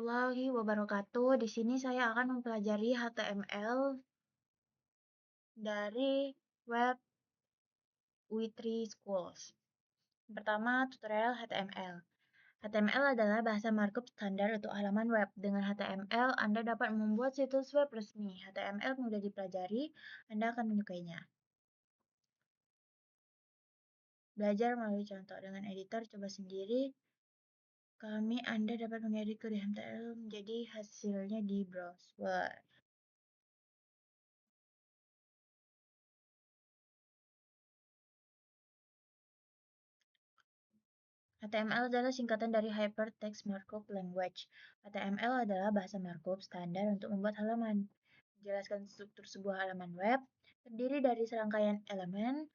warahmatullahi wabarakatuh. Di sini saya akan mempelajari HTML dari web Witri Schools. Pertama, tutorial HTML. HTML adalah bahasa markup standar untuk halaman web. Dengan HTML, Anda dapat membuat situs web resmi. HTML mudah dipelajari, Anda akan menyukainya. Belajar melalui contoh. Dengan editor, coba sendiri. Anda dapat mengedit kode HTML menjadi hasilnya di browser. HTML adalah singkatan dari Hypertext Markup Language. HTML adalah bahasa markup standar untuk membuat halaman. Menjelaskan struktur sebuah halaman web, terdiri dari serangkaian elemen.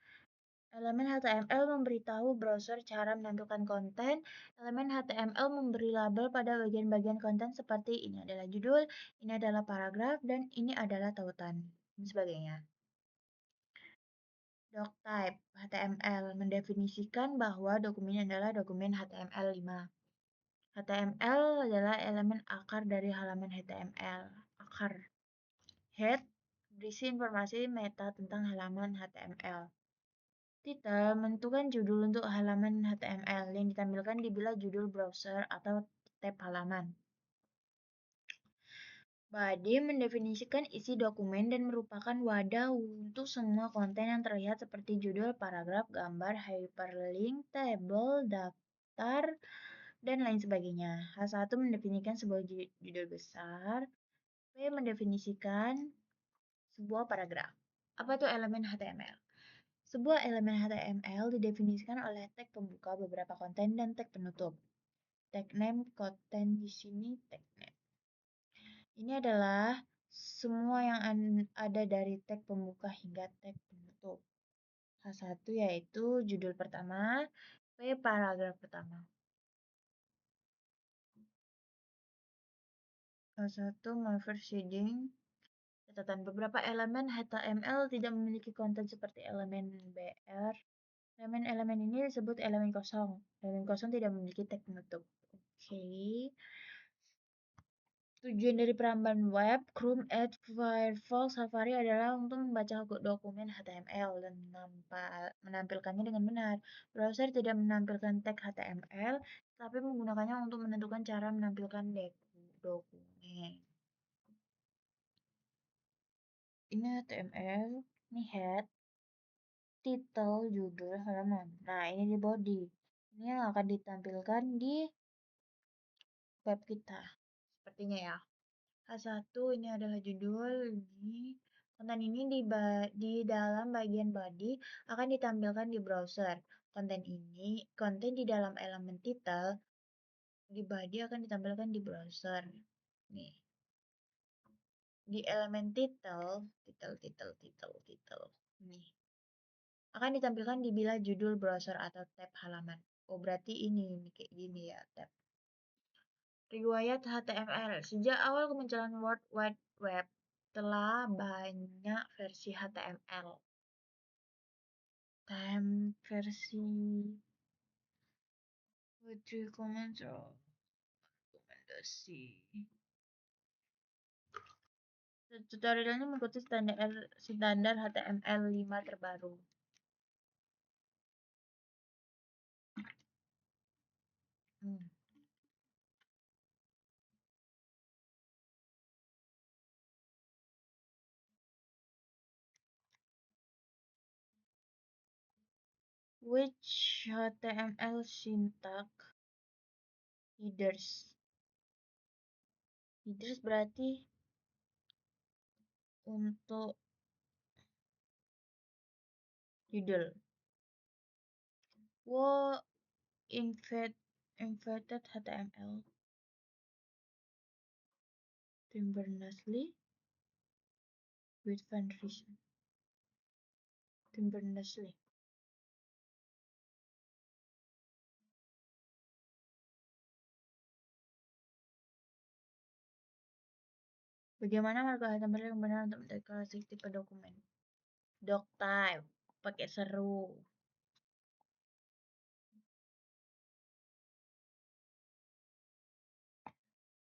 Elemen HTML memberitahu browser cara menampilkan konten. Elemen HTML memberi label pada bagian-bagian konten seperti ini adalah judul, ini adalah paragraf, dan ini adalah tautan, dan sebagainya. Doctype HTML mendefinisikan bahwa dokumen adalah dokumen HTML5. HTML adalah elemen akar dari halaman HTML. Akar. Head berisi informasi meta tentang halaman HTML. Title menentukan judul untuk halaman HTML yang ditampilkan di bilah judul browser atau tab halaman. Body mendefinisikan isi dokumen dan merupakan wadah untuk semua konten yang terlihat seperti judul, paragraf, gambar, hyperlink, tabel, daftar, dan lain sebagainya. H1 mendefinisikan sebuah judul besar. P mendefinisikan sebuah paragraf. Apa itu elemen HTML? Sebuah elemen HTML didefinisikan oleh tag pembuka, beberapa konten, dan tag penutup. Tag name, konten di sini tag name. Ini adalah semua yang ada dari tag pembuka hingga tag penutup. H1 yaitu judul pertama, P paragraf pertama. H1 marker shading. Catatan beberapa elemen HTML tidak memiliki konten seperti elemen BR. Elemen-elemen ini disebut elemen kosong. Elemen kosong tidak memiliki tag penutup. Oke. Tujuan dari perambahan web, Chrome, Edge, Firefox, Safari adalah untuk membaca dokumen HTML dan menampilkannya dengan benar. Browser tidak menampilkan tag HTML, tapi menggunakannya untuk menentukan cara menampilkan dokumen. Ini HTML, ini head, title, judul, halaman. Nah, ini di body. Ini yang akan ditampilkan di web kita. Sepertinya ya. H1 ini adalah judul, ini konten ini di dalam bagian body akan ditampilkan di browser. Konten di dalam elemen title di body akan ditampilkan di browser. Nih. Di elemen title. Nih. Akan ditampilkan di bilah judul browser atau tab halaman. Oh, berarti ini kayak gini ya, tab. Riwayat HTML. Sejak awal kemunculan World Wide Web, telah banyak versi HTML. Versi Witri Commons rekomendasi. Tutorialnya mengikuti standar HTML5 terbaru. Which HTML syntax? Headers. Headers berarti untuk judul. Inverted HTML. Tim Berners-Lee with Van Riesen. Tim Berners-Lee. Bagaimana markup HTML yang benar untuk mendeklarasi tipe dokumen? Doctype. Pakai seru.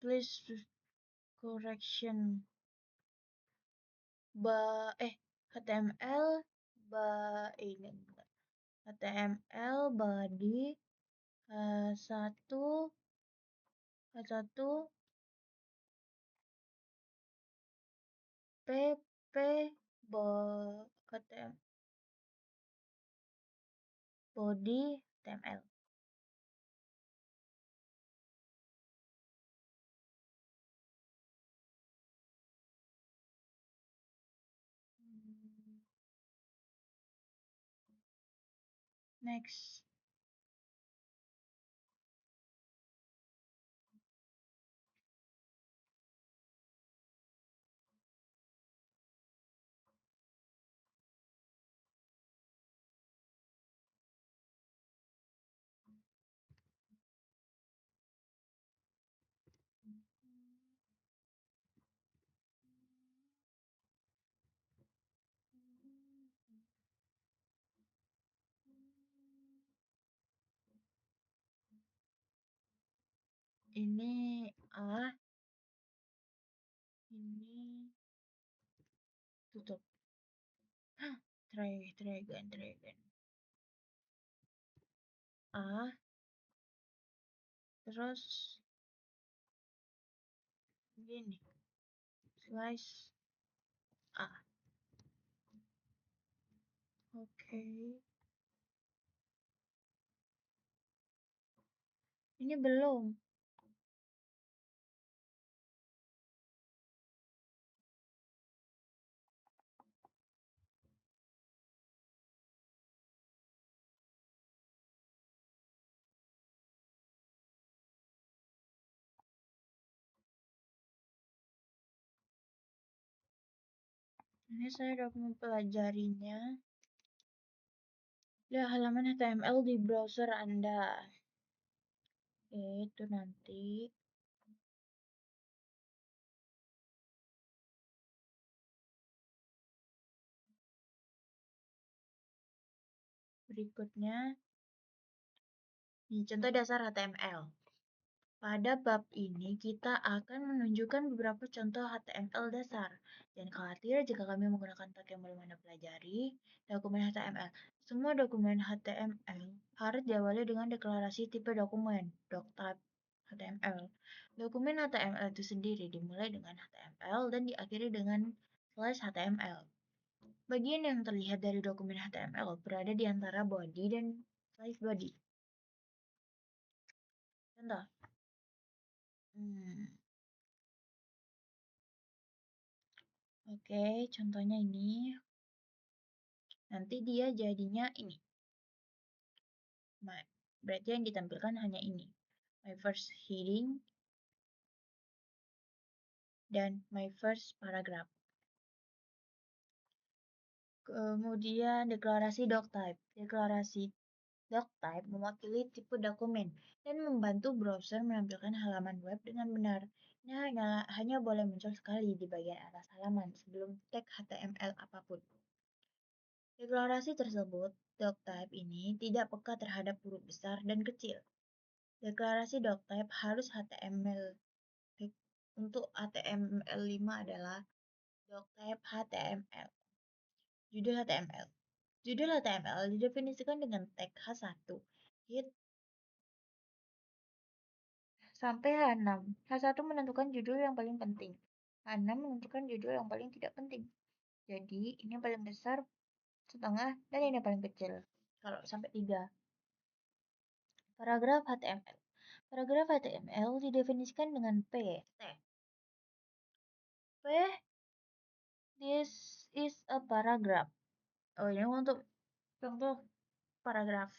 Please correction. HTML ini enggak. HTML body H1 H1 PP HTML body HTML. Next. Ini A, ini tutup. Try again. A, terus gini, slice A. Oke. Ini belum. Ini saya udah mempelajarinya. Ya, halaman HTML di browser Anda. Itu nanti. Berikutnya, ini contoh dasar HTML. Pada bab ini, kita akan menunjukkan beberapa contoh HTML dasar. Jangan khawatir jika kami menggunakan tag yang belum Anda pelajari, dokumen HTML. Semua dokumen HTML harus diawali dengan deklarasi tipe dokumen, doctype HTML. Dokumen HTML itu sendiri dimulai dengan HTML dan diakhiri dengan slash HTML. Bagian yang terlihat dari dokumen HTML berada di antara body dan slash body. Contoh. Oke, contohnya ini. Nanti dia jadinya ini. Berarti yang ditampilkan hanya ini. My first heading dan my first paragraph. Kemudian deklarasi doctype. Deklarasi doctype mewakili tipe dokumen dan membantu browser menampilkan halaman web dengan benar. Ini hanya boleh muncul sekali di bagian atas halaman sebelum tag HTML apapun. Deklarasi tersebut, doctype ini tidak peka terhadap huruf besar dan kecil. Deklarasi doctype harus HTML. Untuk HTML5 adalah doctype HTML. Judul HTML. Judul HTML didefinisikan dengan tag H1, hit sampai H6. H1 menentukan judul yang paling penting. H6 menentukan judul yang paling tidak penting. Jadi, ini yang paling besar, setengah, dan ini yang paling kecil. Kalau sampai 3. Paragraf HTML. Paragraf HTML didefinisikan dengan P. T. P. This is a paragraph. Oh, ini untuk contoh paragraf.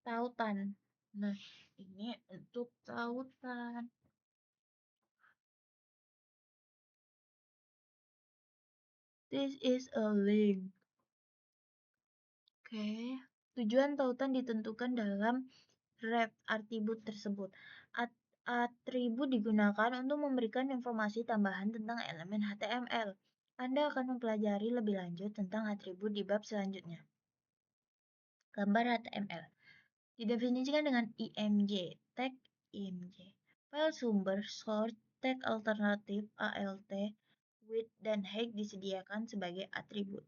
Tautan. Nah, ini untuk tautan. This is a link. Oke. Tujuan tautan ditentukan dalam ref atribut tersebut. Atribut digunakan untuk memberikan informasi tambahan tentang elemen HTML. Anda akan mempelajari lebih lanjut tentang atribut di bab selanjutnya. Gambar HTML didefinisikan dengan IMG, tag IMG. File sumber source tag alternatif ALT, width, dan height disediakan sebagai atribut.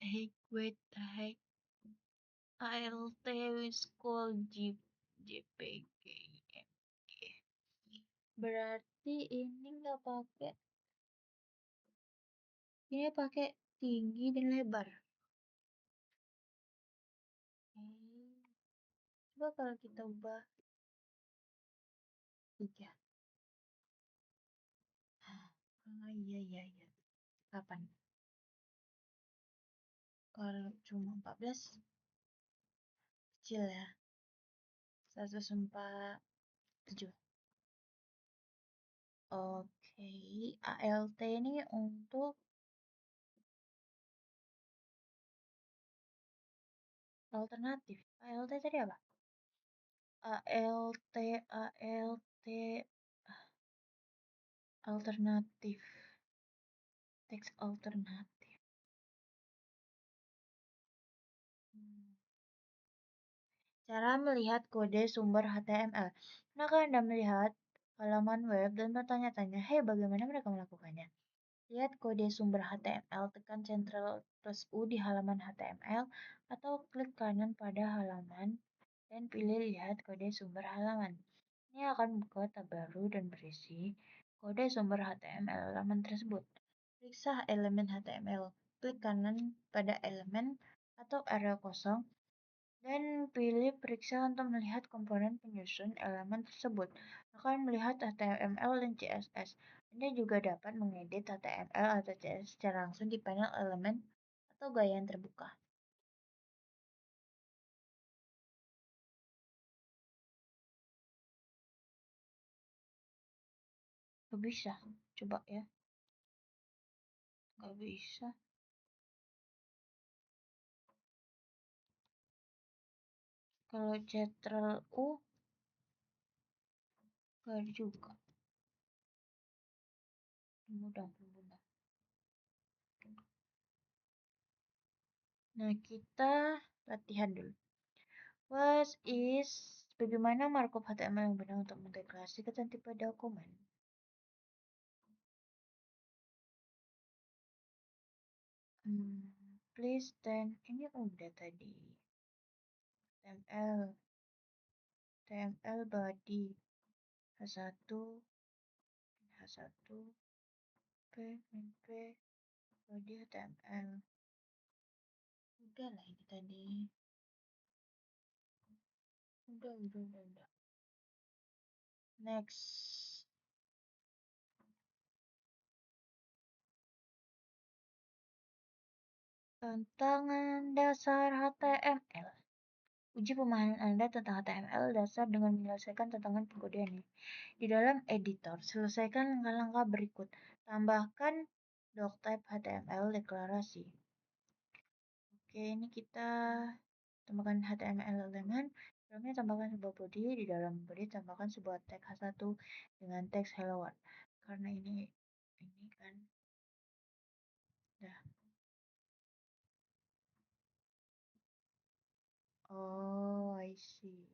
Height, width, height, ALT is called JPG. Berarti ini nggak pakai, ini pakai tinggi dan lebar. Coba kalau kita ubah 3. Iya. Kapan? Kalau cuma 14, kecil ya. 147. Oke, ALT ini untuk alternatif. ALT tadi apa? ALT, alternatif. Teks alternatif. Cara melihat kode sumber HTML. Pernahkah Anda melihat halaman web dan bertanya-tanya, "Hei, bagaimana mereka melakukannya?" Lihat kode sumber HTML, tekan Ctrl plus U di halaman HTML, atau klik kanan pada halaman dan pilih Lihat kode sumber halaman. Ini akan membuka tab baru dan berisi kode sumber HTML halaman tersebut. Periksa elemen HTML. Klik kanan pada elemen atau area kosong dan pilih Periksa untuk melihat komponen penyusun elemen tersebut. Akan melihat HTML dan CSS. Anda juga dapat mengedit HTML atau CSS secara langsung di panel elemen atau gaya yang terbuka. Gak bisa. Coba ya. Gak bisa. Kalau Ctrl U, gak juga. Mudah. Nah, kita latihan dulu. Bagaimana markup HTML yang benar untuk mendeklarasikan tipe dokumen? Please dan ini udah tadi. HTML body H1 P body HTML. Udah lah ini tadi. Udah. Next. Tantangan dasar HTML. Uji pemahaman Anda tentang HTML dasar dengan menyelesaikan tantangan pengkodean ini. Di dalam editor, selesaikan langkah-langkah berikut. Tambahkan doctype HTML deklarasi. Oke, ini kita tambahkan HTML elemen. Dalamnya tambahkan sebuah body. Di dalam body tambahkan sebuah tag H1 dengan teks hello world. Karena ini kan dah. Oh, I see.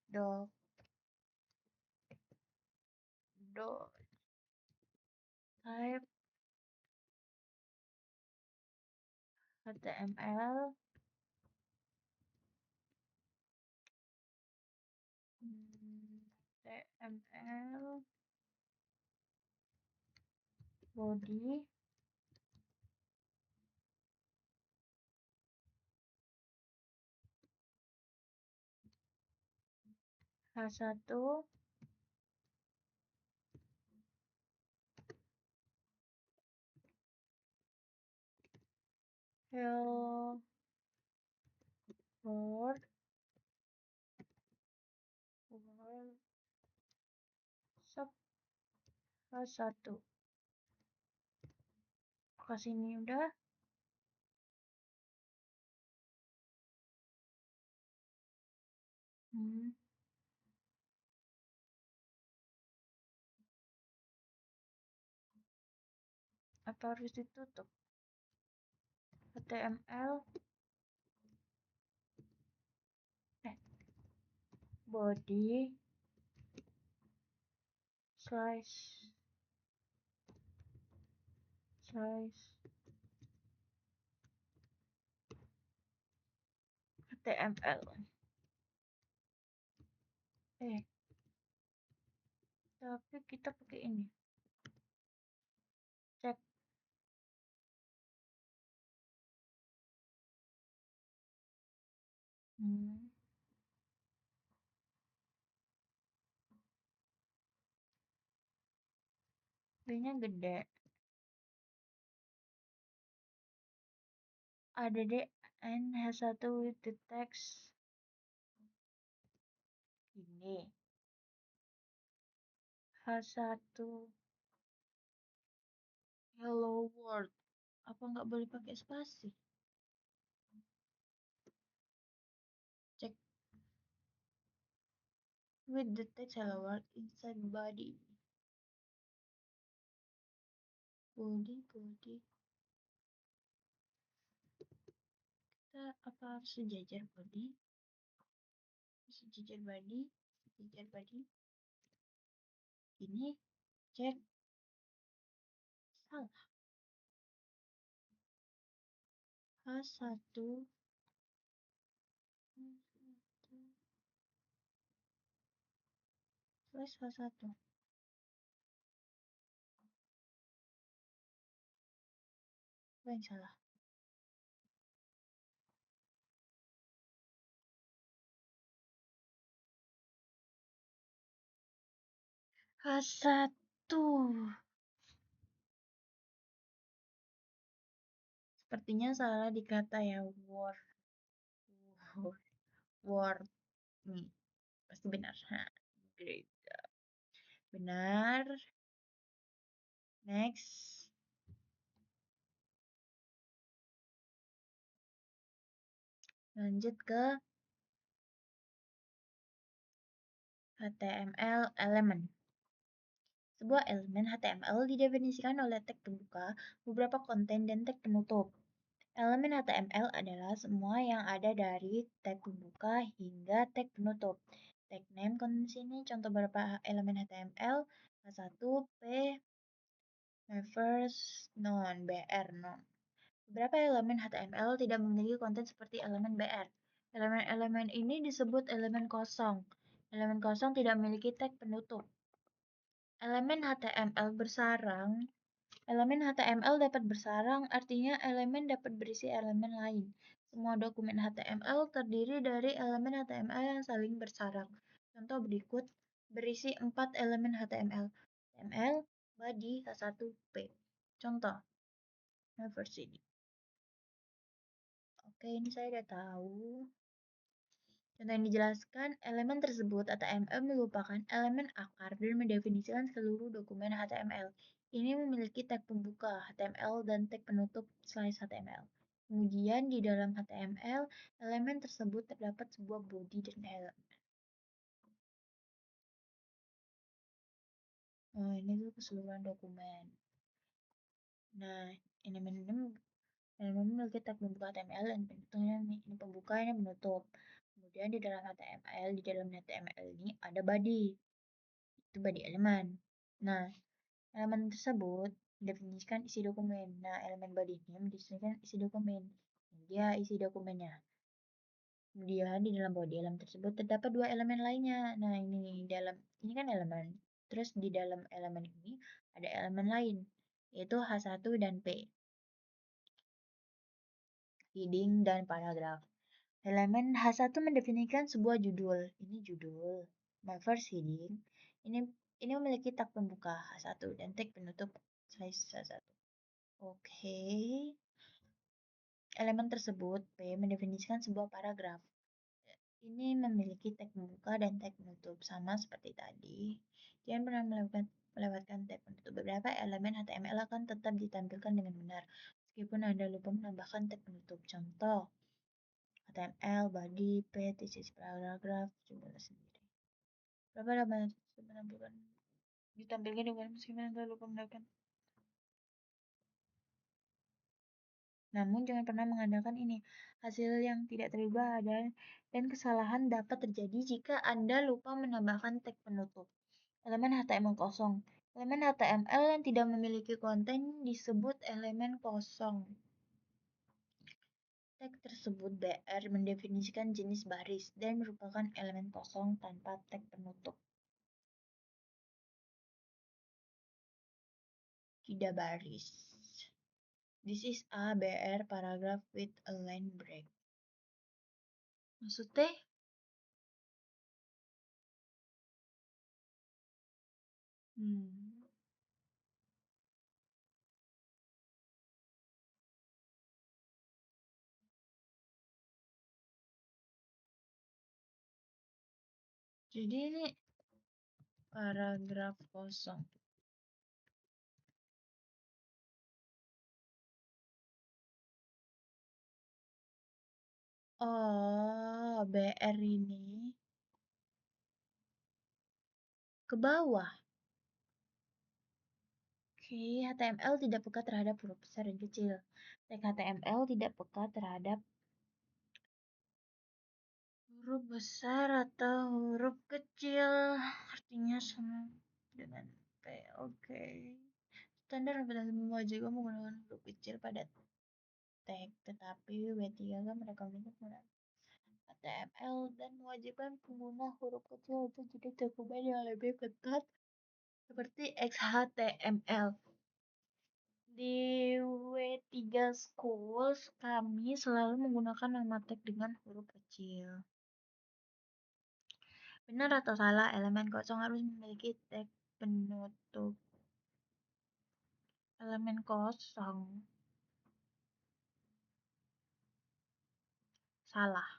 Doc type HTML HTML body H1 hello world sub H1 kasih ini udah. Apa harus ditutup? HTML body size HTML. Tapi kita pakai ini. Cek. B-nya gede. Ada deh and has satu with the text ini. H1 hello world. Apa nggak boleh pakai spasi? Cek with the text hello world inside body. Body. Kita apa harus sejajar body? Sejajar body. Ini cek salah. H1 plus H1. Apa yang salah? H1. Sepertinya salah di kata ya, word. Word. Nih, pasti benar. Great. Benar. Next. Lanjut ke HTML element. Sebuah elemen HTML didefinisikan oleh tag pembuka, beberapa konten, dan tag penutup. Elemen HTML adalah semua yang ada dari tag pembuka hingga tag penutup. Tag name sini contoh beberapa elemen HTML. H1, P, first, non, BR, non. Beberapa elemen HTML tidak memiliki konten seperti elemen BR. Elemen-elemen ini disebut elemen kosong. Elemen kosong tidak memiliki tag penutup. Elemen HTML bersarang. Elemen HTML dapat bersarang, artinya elemen dapat berisi elemen lain. Semua dokumen HTML terdiri dari elemen HTML yang saling bersarang. Contoh berikut berisi 4 elemen HTML. HTML, body, H1, P. Contoh, versi ini. Oke, ini saya udah tahu. Contoh yang dijelaskan, elemen tersebut HTML merupakan elemen akar dan mendefinisikan seluruh dokumen HTML. Ini memiliki tag pembuka HTML dan tag penutup slice HTML. Kemudian di dalam HTML, elemen tersebut terdapat sebuah body dan elemen. Nah, ini tuh keseluruhan dokumen. Nah, elemen memiliki tag pembuka HTML dan bentuknya ini pembuka, ini penutup. Kemudian di dalam HTML ini ada body. Itu body elemen. Nah, elemen tersebut mendefinisikan isi dokumen. Nah, elemen body ini mendefinisikan isi dokumen. Dia isi dokumennya. Kemudian di dalam body elemen tersebut terdapat dua elemen lainnya. Nah, ini kan elemen. Terus di dalam elemen ini ada elemen lain, yaitu H1 dan P. Heading dan paragraf. Elemen H1 mendefinisikan sebuah judul. Ini judul. My first heading. Ini memiliki tag pembuka H1 dan tag penutup size H1. Oke. Elemen tersebut P mendefinisikan sebuah paragraf. Ini memiliki tag pembuka dan tag penutup sama seperti tadi. Jangan pernah melewatkan tag penutup. Beberapa elemen HTML akan tetap ditampilkan dengan benar meskipun Anda lupa menambahkan tag penutup. Contoh HTML, body, P, thesis, paragraf, coba sendiri. Berapa elemen ditampilkan dengan meskipun Anda lupa menambahkan Namun jangan pernah mengandalkan ini. Hasil yang tidak terubah adalah dan kesalahan dapat terjadi jika Anda lupa menambahkan tag penutup. Elemen HTML kosong. Elemen HTML yang tidak memiliki konten disebut elemen kosong. Tag tersebut BR mendefinisikan jenis baris dan merupakan elemen kosong tanpa tag penutup. Tidak baris. This is a BR paragraph with a line break. Maksudnya? Hmm. Jadi ini paragraf kosong. Oh, BR ini ke bawah. Oke, HTML tidak peka terhadap huruf besar dan kecil. Tag HTML tidak peka terhadap huruf besar atau huruf kecil. Artinya sama dengan P. Oke. Standar aplikasi mewajibkan menggunakan huruf kecil pada tag, tetapi W3 kan merekomendasikan menggunakan HTML dan mewajibkan pengguna huruf kecil untuk jadi dokumen yang lebih ketat seperti XHTML. Di W3 Schools, kami selalu menggunakan nama tag dengan huruf kecil. Benar atau salah, elemen kosong harus memiliki tag penutup. Elemen kosong. Salah.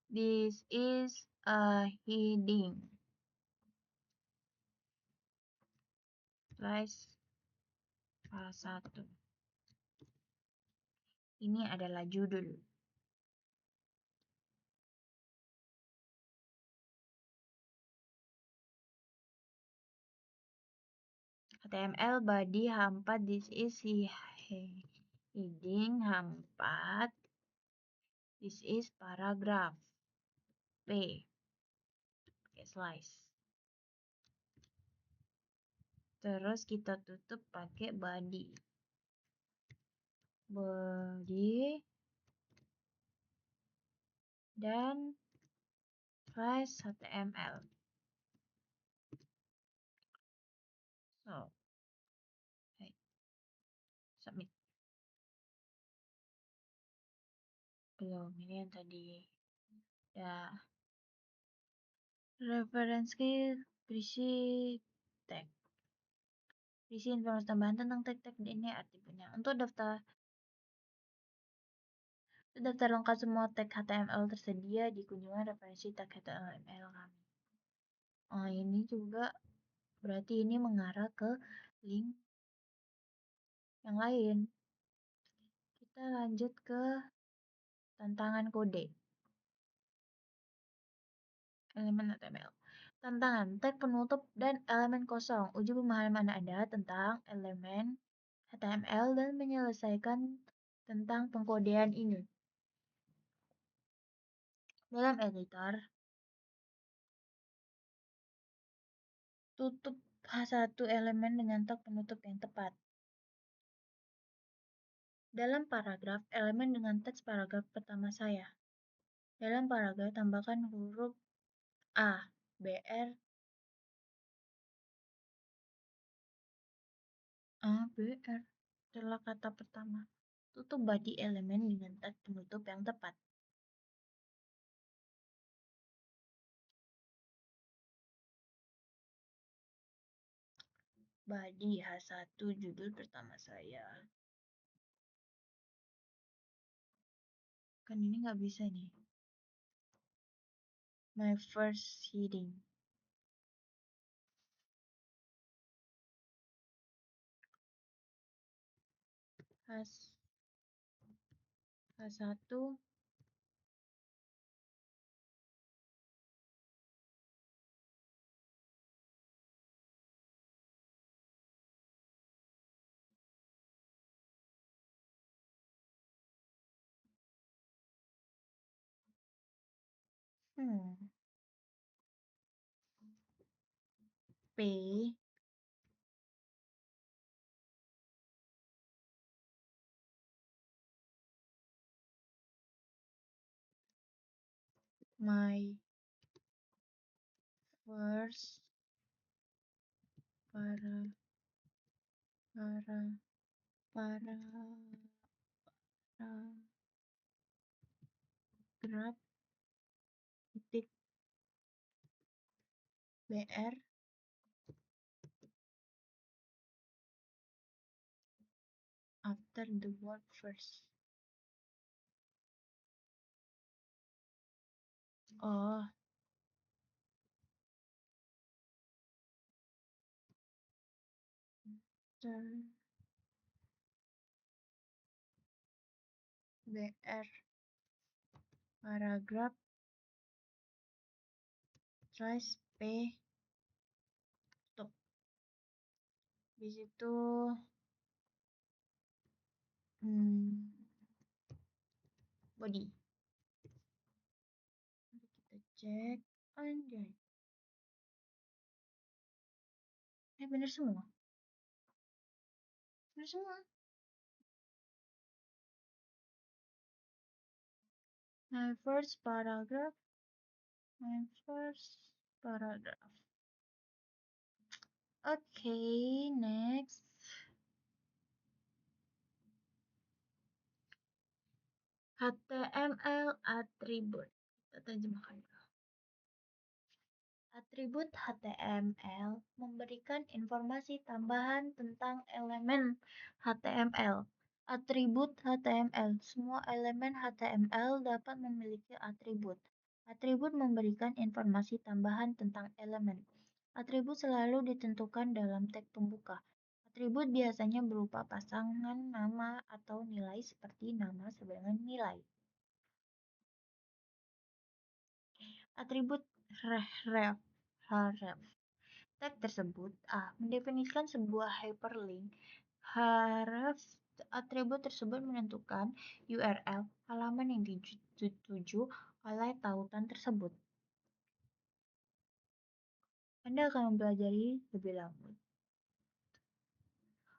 This is a heading. Slide salah satu. Ini adalah judul. HTML body H4, this is heading H4, this is paragraph. P. Pakai slice. Terus kita tutup pakai body. Body dan slice HTML. So, hey, submit. Belum, ini yang tadi. Ya. Referensi berisi tag. Berisi informasi tambahan tentang tag-tag ini arti punya. Untuk daftar lengkap semua tag HTML tersedia di kunjungan referensi tag HTML kami. Oh, ini juga berarti ini mengarah ke link yang lain. Kita lanjut ke tantangan kode. Elemen HTML. Tantangan, tag penutup dan elemen kosong. Uji pemahaman Anda tentang elemen HTML dan menyelesaikan tentang pengkodean ini. Dalam editor, tutup H1 elemen dengan tag penutup yang tepat. Dalam paragraf, elemen dengan teks paragraf pertama saya. Dalam paragraf, tambahkan huruf A, BR, A, BR setelah kata pertama. Tutup body elemen dengan tag penutup yang tepat. Body H1 judul pertama saya. Kan ini nggak bisa nih. My first heading. H1 Hmm. P my first para para paragraph titik br after the word first. Oh, after br paragraph tries p stop. Di situ hmm, body. Kita cek. Anjay. Bener semua. Bener semua. My first paragraph. My first paragraph. Okay, next. HTML attribute. Kita terjemahkan. Atribut HTML memberikan informasi tambahan tentang elemen HTML. Atribut HTML. Semua elemen HTML dapat memiliki atribut. Atribut memberikan informasi tambahan tentang elemen. Atribut selalu ditentukan dalam tag pembuka. Atribut biasanya berupa pasangan nama atau nilai seperti nama sebagai nilai. Atribut href. Tag tersebut mendefinisikan sebuah hyperlink. Href atribut tersebut menentukan URL halaman yang dituju oleh tautan tersebut. Anda akan mempelajari lebih lanjut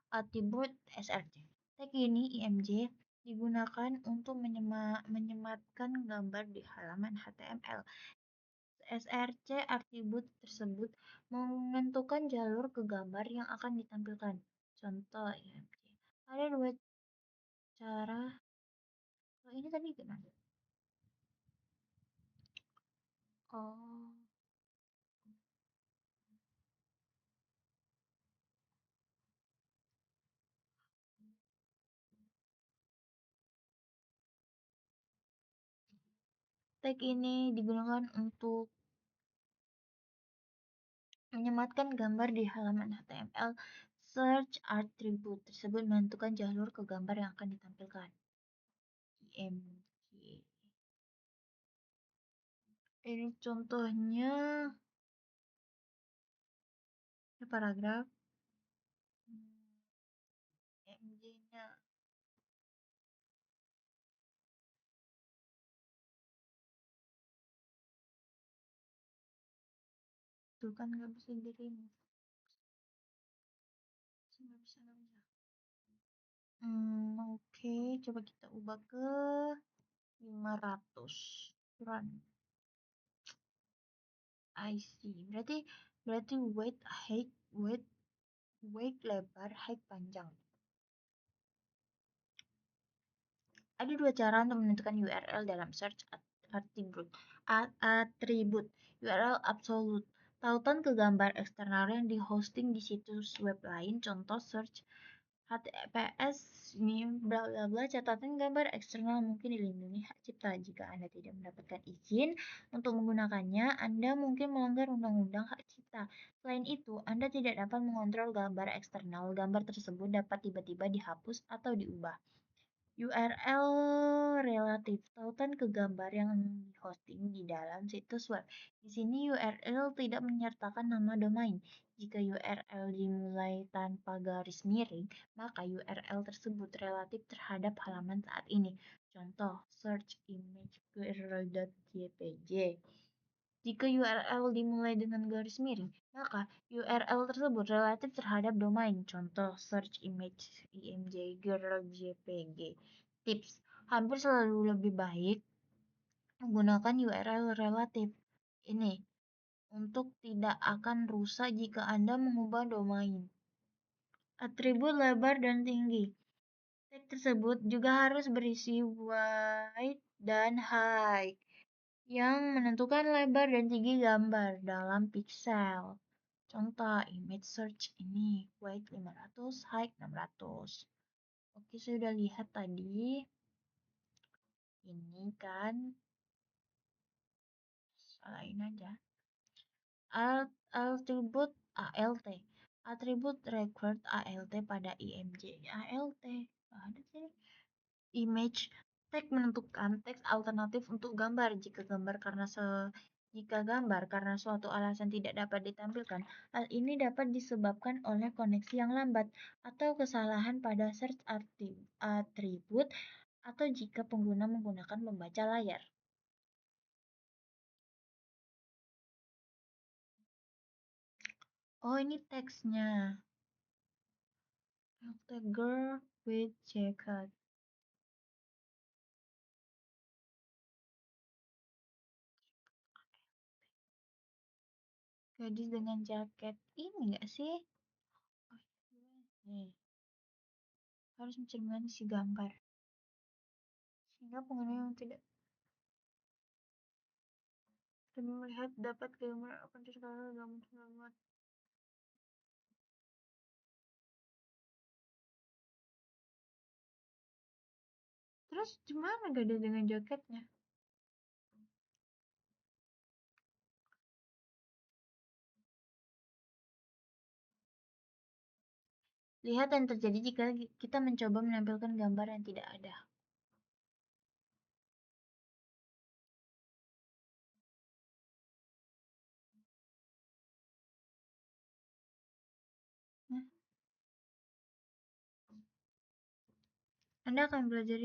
atribut src. Tag ini img digunakan untuk menyematkan gambar di halaman HTML. src atribut tersebut menentukan jalur ke gambar yang akan ditampilkan. Contoh img. Ada dua cara. Oh, ini tadi gimana? Oh, tag ini digunakan untuk menyematkan gambar di halaman HTML. Search attribute tersebut menentukan jalur ke gambar yang akan ditampilkan. IMG. Ini contohnya paragraf. IMG-nya tuh kan nggak bisa di-remove. Nggak bisa, nggak bisa. Oke, coba kita ubah ke 500. Run. I see. Berarti weight, height, lebar, height panjang. Ada dua cara untuk menentukan URL dalam search attribute. Atribut URL absolute. Tautan ke gambar eksternal yang dihosting di situs web lain. Contoh search HTTPS ini bla bla bla, catatan gambar eksternal mungkin dilindungi hak cipta. Jika Anda tidak mendapatkan izin untuk menggunakannya, Anda mungkin melanggar undang-undang hak cipta. Selain itu, Anda tidak dapat mengontrol gambar eksternal. Gambar tersebut dapat tiba-tiba dihapus atau diubah. URL relatif, tautan ke gambar yang dihosting di dalam situs web. Di sini URL tidak menyertakan nama domain. Jika URL dimulai tanpa garis miring, maka URL tersebut relatif terhadap halaman saat ini. Contoh, search image.jpg. Jika URL dimulai dengan garis miring, maka URL tersebut relatif terhadap domain. Contoh, search image img girl jpg. Tips, hampir selalu lebih baik menggunakan URL relatif. Ini untuk tidak akan rusak jika Anda mengubah domain. Atribut lebar dan tinggi. Tag tersebut juga harus berisi wide dan high yang menentukan lebar dan tinggi gambar dalam pixel. Contoh, image search ini wide 500, height 600. Oke, saya sudah lihat tadi. Ini kan salahin aja. Atribut ALT. Atribut record ALT pada IMG. ALT. Ada sih. Image tag menentukan teks alternatif untuk gambar. Jika gambar karena suatu alasan tidak dapat ditampilkan, hal ini dapat disebabkan oleh koneksi yang lambat atau kesalahan pada search atribut atau jika pengguna menggunakan pembaca layar. Oh, ini teksnya. The girl with jacket. Gadis dengan jaket. Ini enggak sih? Oh, nih. Harus mencerminkan isi gambar. Sehingga pengguna yang tidak demi melihat dapat gambar akan sekali gambar selamat. Terus gimana gadis dengan jaketnya? Lihat yang terjadi jika kita mencoba menampilkan gambar yang tidak ada. Nah, Anda akan belajar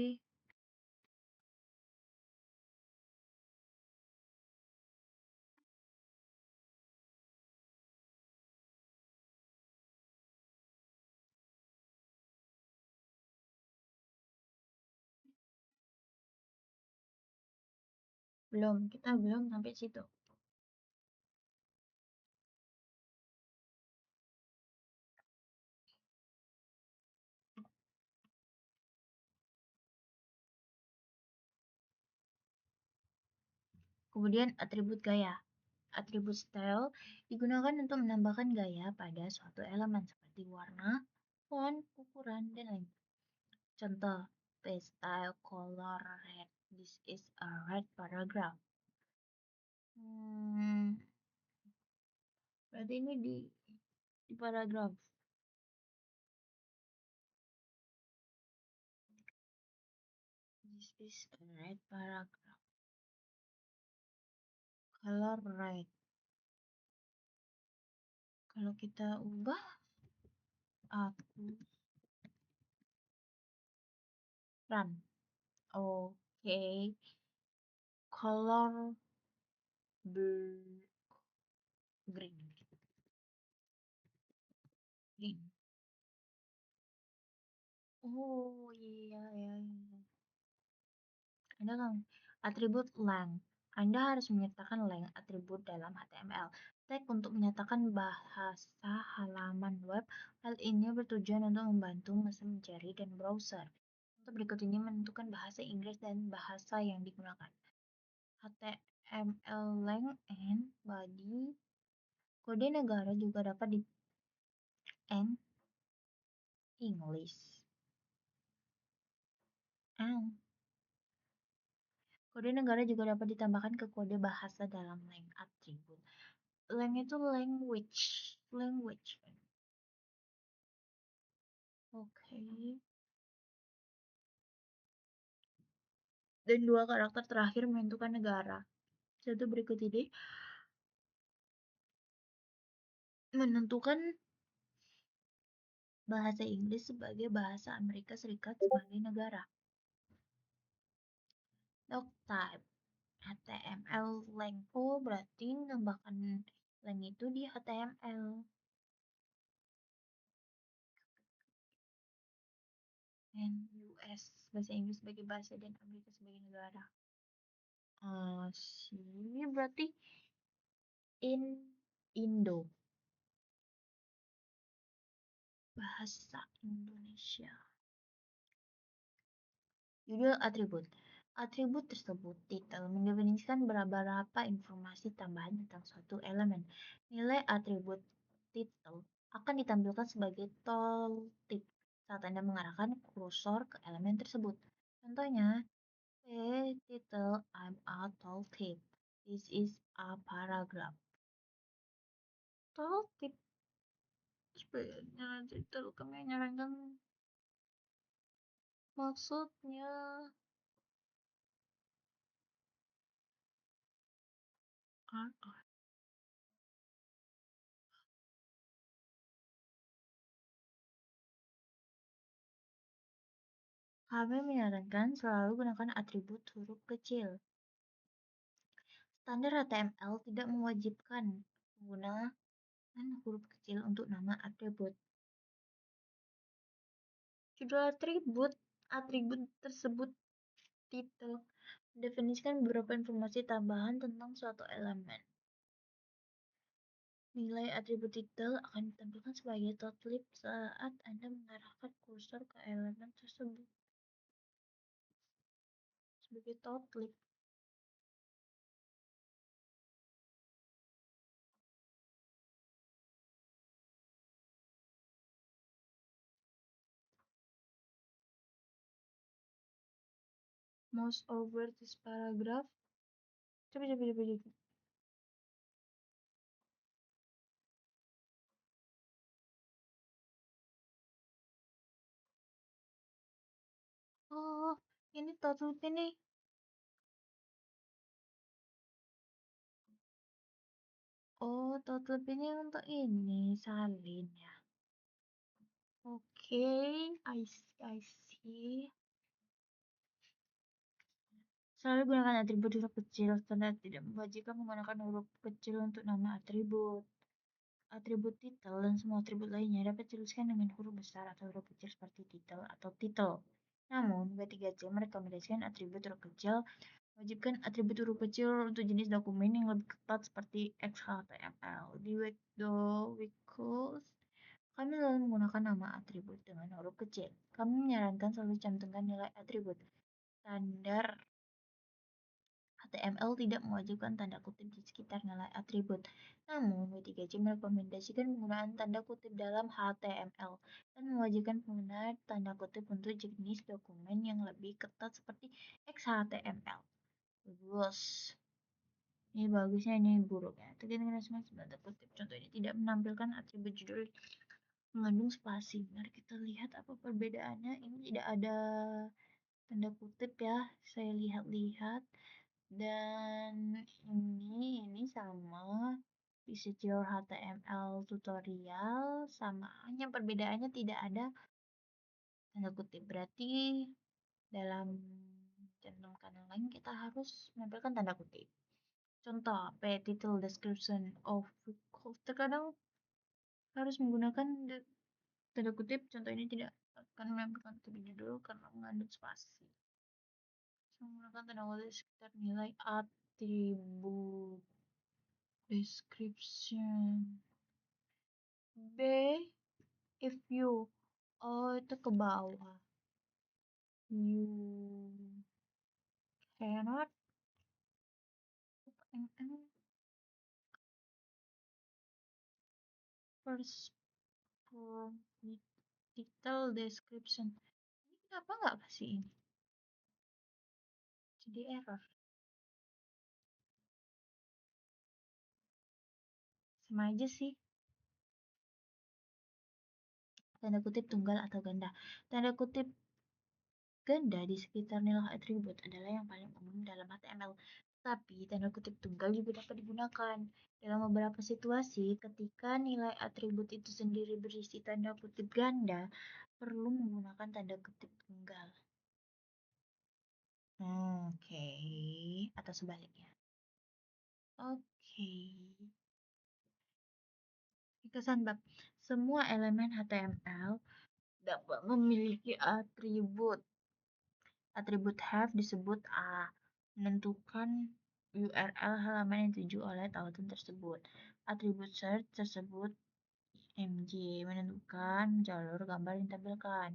belum, kita belum sampai situ. Kemudian atribut gaya. Atribut style digunakan untuk menambahkan gaya pada suatu elemen seperti warna, font, ukuran, dan lain. Contoh, paste style color red. This is a red paragraph. Berarti ini di paragraf. This is a red paragraph. Color red. Kalau kita ubah, aku run. Oke. Okay. Color green. Green. Oh iya, iya, iya. Ada kan atribut length. Anda harus menyertakan length atribut dalam HTML. Tag untuk menyatakan bahasa halaman web. Hal ini bertujuan untuk membantu mesin mencari dan browser. Untuk berikut ini menentukan bahasa Inggris dan bahasa yang digunakan. HTML length and body. Kode negara juga dapat di and English. And kode negara juga dapat ditambahkan ke kode bahasa dalam length atribut. Length itu language. Oke. Dan dua karakter terakhir menentukan negara. Satu berikut ini menentukan bahasa Inggris sebagai bahasa Amerika Serikat sebagai negara. Doc type. HTML length. Oh, berarti nambahkan length itu di HTML. And US, bahasa Inggris sebagai bahasa dan Amerika sebagai negara. Sih, berarti in Indo. Bahasa Indonesia. Judul atribut. Atribut tersebut, titel, mendefinisikan beberapa informasi tambahan tentang suatu elemen. Nilai atribut titel akan ditampilkan sebagai tooltip saat Anda mengarahkan kursor ke elemen tersebut. Contohnya, title I'm a tooltip. This is a paragraph. Tooltip sebenarnya titel kami menyarankan maksudnya. Kami menyarankan selalu gunakan atribut huruf kecil. Standar HTML tidak mewajibkan penggunaan huruf kecil untuk nama atribut. Judul atribut tersebut titel mendefinisikan beberapa informasi tambahan tentang suatu elemen. Nilai atribut titel akan ditampilkan sebagai tooltip saat Anda mengarahkan kursor ke elemen tersebut. Sebagai tooltip. Mouse over this paragraph. Coba. Oh, ini tooltip ini. Oh, tooltip ini untuk ini salin ya. Oke, I see. Selalu gunakan atribut huruf kecil. Standar tidak mewajibkan menggunakan huruf kecil untuk nama atribut. Atribut titel dan semua atribut lainnya dapat dituliskan dengan huruf besar atau huruf kecil seperti titel atau titel. Namun, W3C merekomendasikan atribut huruf kecil. Wajibkan atribut huruf kecil untuk jenis dokumen yang lebih ketat seperti XHTML. Di Wikos, kami selalu menggunakan nama atribut dengan huruf kecil. Kami menyarankan selalu cantumkan nilai atribut. Standar HTML tidak mewajibkan tanda kutip di sekitar nilai atribut. Namun, W3C merekomendasikan penggunaan tanda kutip dalam HTML dan mewajibkan penggunaan tanda kutip untuk jenis dokumen yang lebih ketat seperti XHTML. Bagus. Ini bagusnya, ini buruknya. Tanda kutip. Contoh ini tidak menampilkan atribut judul mengandung spasi. Mari kita lihat apa perbedaannya. Ini tidak ada tanda kutip ya. Saya lihat-lihat. Dan ini sama Visit Your HTML tutorial sama, hanya perbedaannya tidak ada tanda kutip. Berarti dalam cantumkan lain kita harus menampilkan tanda kutip. Contoh, title description of terkadang harus menggunakan tanda kutip. Contoh ini tidak akan menampilkan lebih judul karena mengandung spasi. Menggunakan tanda kutip sekitar nilai atribut description. B, if you, itu ke bawah. You cannot first from title description. Ini kenapa nggak kasih ini? Jadi error. Sama aja sih. Tanda kutip tunggal atau ganda. Tanda kutip ganda di sekitar nilai atribut adalah yang paling umum dalam HTML. Tapi tanda kutip tunggal juga dapat digunakan dalam beberapa situasi ketika nilai atribut itu sendiri berisi tanda kutip ganda, perlu menggunakan tanda kutip tunggal. Oke. Atau sebaliknya. Oke. Kesan bab. Semua elemen HTML dapat memiliki atribut. Atribut have disebut A, menentukan URL halaman yang dituju oleh tautan tersebut. Atribut search tersebut MJ, menentukan jalur gambar yang ditampilkan.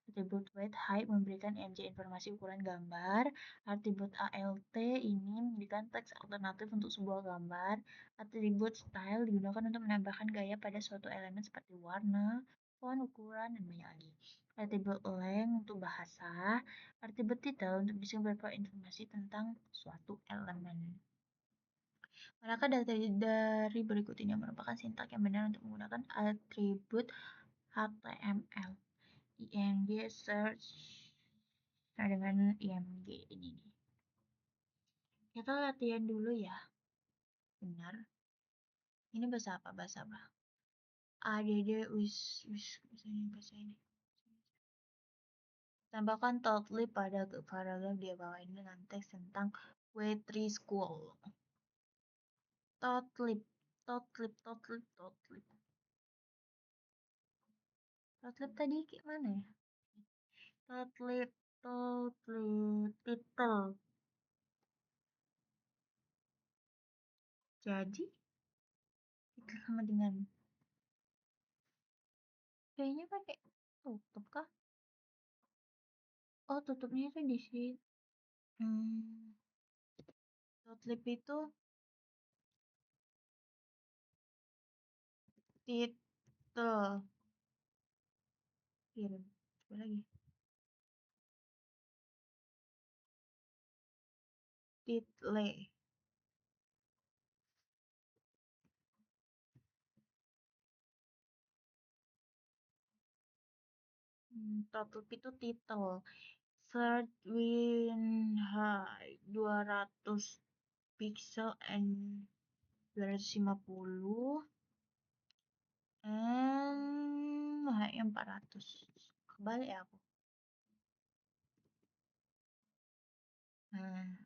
Atribut weight height memberikan MJ informasi ukuran gambar. Atribut ALT ini memberikan teks alternatif untuk sebuah gambar. Atribut style digunakan untuk menambahkan gaya pada suatu elemen seperti warna, font, ukuran, dan banyak lagi. Atribut length untuk bahasa. Atribut title untuk bisa beberapa informasi tentang suatu elemen. Manakah dari berikut ini merupakan sintak yang benar untuk menggunakan atribut HTML? IMG search dengan IMG ini nih. Kita latihan dulu ya. Benar. Ini bahasa apa? Bahasa apa? ADD bahasa ini. Tambahkan totally pada paragraf di bawah ini dengan teks tentang W3 School. Totlib. Totlib tadi gimana ya? Totlib. Title. Jadi, itu sama dengan kayaknya pakai tutup kah? Oh, tutupnya itu di sini. Totlib itu title. Kirim. Coba lagi. Title. Totlib itu title. Search win high 200 pixel and 250 high 400. Kebalik ya aku. Hmm.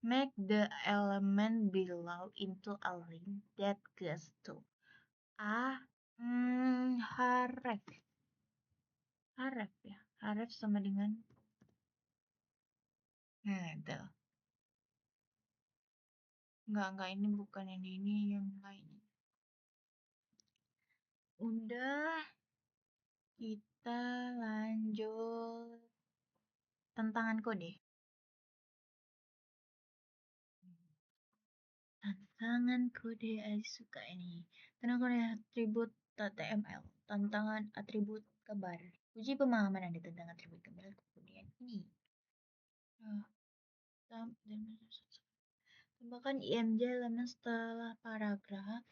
Make the element below into a link that goes to a href. Href ya. Href sama dengan itu. Enggak, ini bukan yang ini, yang lain. Udah, kita lanjut tantangan kode. Tantangan kode suka ini. Tantangan kode atribut HTML. Tantangan atribut kabar. Uji pemahaman Anda tentang atribut kabar kemudian ini. Tambahkan IMJ elemen setelah paragraf.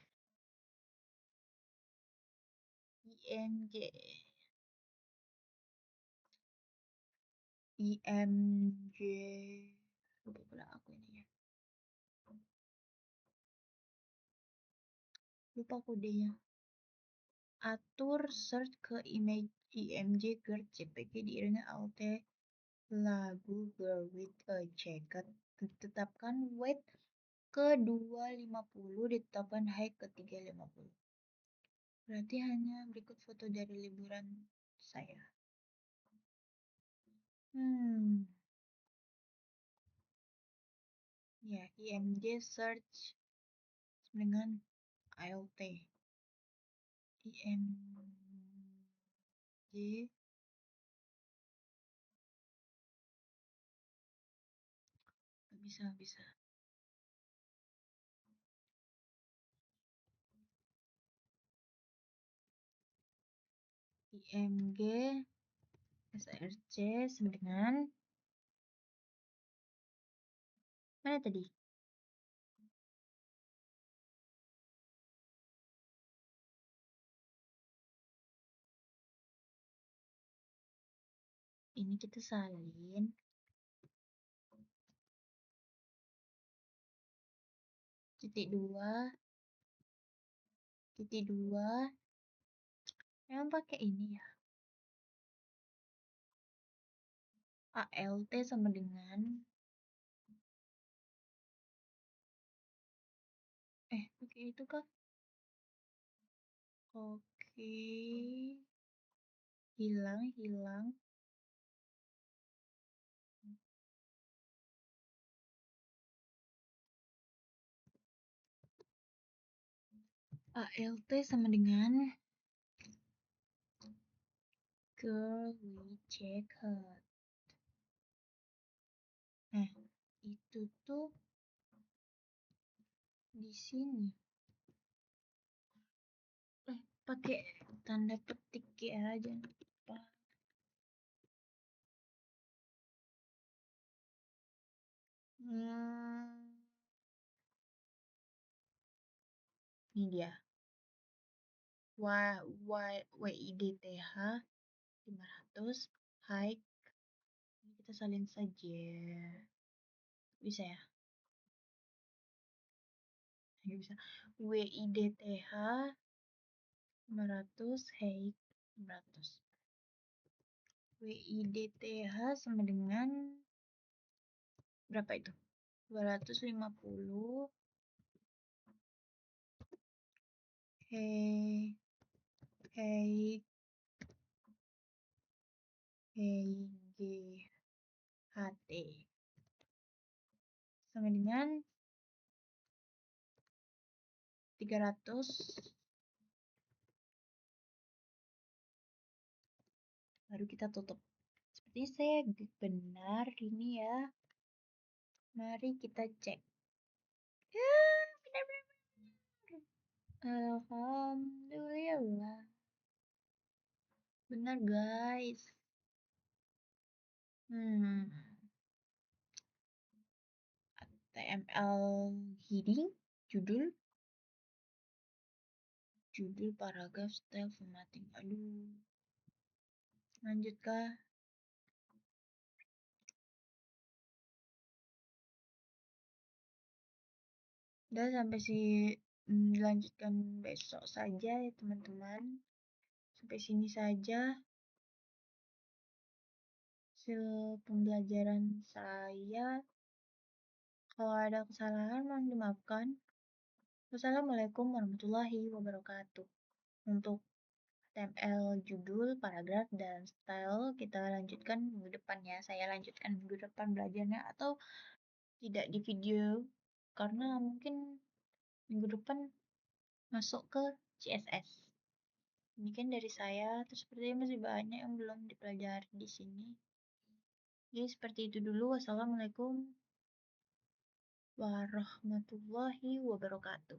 IMJ. IMJ. Lupa pula aku ini ya. Lupa kodenya. Atur search ke image IMG GERD JPG diiringi alt lagu Girl with a Jacket. Tetapkan weight ke 250, ditetapkan height ke 350. Berarti hanya berikut foto dari liburan saya. Ya, IMG search dengan ALT. IMG bisa. IMG SRC sama dengan mana tadi? Ini kita salin. Titik dua. Memang pakai ini ya. ALT sama dengan pakai itu kah? Oke. Hilang. ALT sama dengan girl we check her. Nah, itu tuh di sini. Pakai tanda petik ya, jangan lupa. Ini dia. WIDTH 500 high. Ini kita salin saja. Bisa ya? Nggak bisa. WIDTH 500 high 500. WIDTH sama dengan berapa itu? 250 hey hey GHT sama dengan 300 baru kita tutup. Seperti saya benar ini ya. Mari kita cek. Ya, benar. Alhamdulillah. Benar guys. HTML heading, judul paragraf, style, formatting. Aduh. Lanjut kah? Udah sampai dilanjutkan besok saja ya teman-teman. Sampai sini saja hasil pembelajaran saya. Kalau ada kesalahan mohon dimaafkan. Wassalamualaikum warahmatullahi wabarakatuh. Untuk HTML judul, paragraf, dan style kita lanjutkan minggu depan ya. Saya lanjutkan minggu depan belajarnya atau tidak di video karena mungkin minggu depan masuk ke CSS. Demikian dari saya, terus sepertinya masih banyak yang belum dipelajari di sini. Jadi seperti itu dulu. Wassalamualaikum warahmatullahi wabarakatuh.